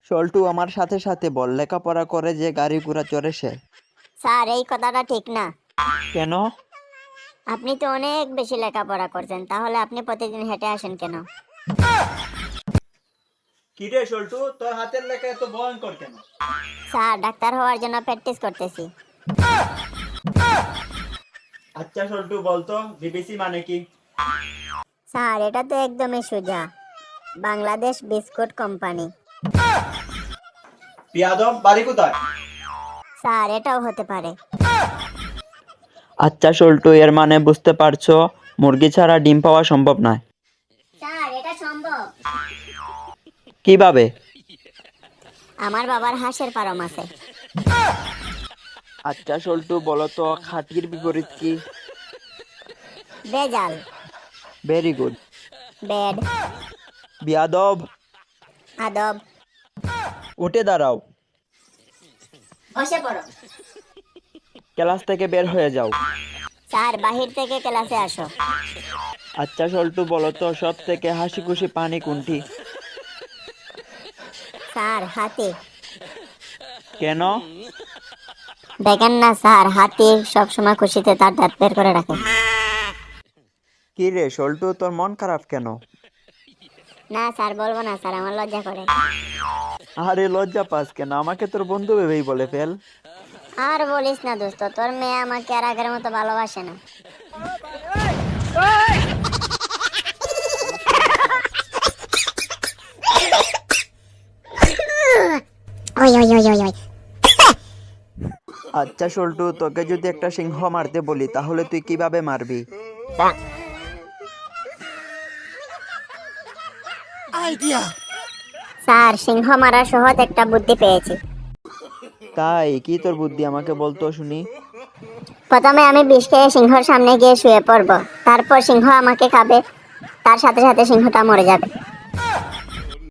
সল্টু আমার সাথে সাথে বল, লেখাপড়া করে যে গাড়ি ঘোড়া চড়ে সে। স্যার এই কথাটা ঠিক না। কেন? আপনি তো অনেক বেশি লেখাপড়া করছেন, তাহলে আপনি প্রতিদিন হেঁটে আসেন কেন? কি রে সল্টু, তোর হাতের লেখা এত ভয়ঙ্কর কেন? স্যার ডাক্তার হওয়ার জন্য প্র্যাকটিস করতেছি। আচ্ছা সল্টু, বলতো বিবিসি মানে কি? স্যার এটা তো একদমই সোজা, বাংলাদেশ বিস্কুট কোম্পানি। পিয়াদব, বাড়ি কোথায়? স্যার এটাও হতে পারে। আচ্ছা সল্টু, এর মানে বুঝতে পারছো মুরগি ছাড়া ডিম পাওয়া সম্ভব নয়। স্যার এটা সম্ভব। কিভাবে? আমার বাবার হাঁসের ফার্ম আছে। আচ্ছা সল্টু, বলো তো খাঁটির বিপরীত কি? বেজাল। Very good. বেড। বিয়াদব, আদব। উঠে দাঁড়াও, বসে পড়ো। ক্লাস থেকে বের হয়ে যাও। স্যার বাহির থেকে ক্লাসে আসো। আচ্ছা সল্টু, বলো তো সব থেকে হাসি খুশি প্রাণী কোনটি? স্যার হাতি। কেন? দেখেন না স্যার, হাতি সবসময় খুশিতে তার দাঁত বের করে রাখে। কি রে সল্টু, তোর মন খারাপ কেন? না স্যার বলবো না স্যার, আমার লজ্জা করে। আরে লজ্জা পাস কেন? আমাকে তোর বন্ধু ভেবেই বলে ফেল। আর বলিস না দোস্ত, তোর মেয়ে আমাকে আর আগের মতো ভালোবাসে না। ওই ওই ওই ওই ওই। আচ্ছা সল্টু, তোকে যদি একটা সিংহ মারতে বলি তাহলে তুই কিভাবে মারবি? স্যার সিংহ মারা সহজ একটা বুদ্ধি পেয়েছি। তাই কি তোর বুদ্ধি, আমাকে বলতো শুনি। প্রথমে আমি বিষ খেয়ে সিংহর সামনে গিয়ে শুয়ে পড়বো, তারপর সিংহ আমাকে খাবে, তার সাথে সাথে সিংহটা মরে যাবে।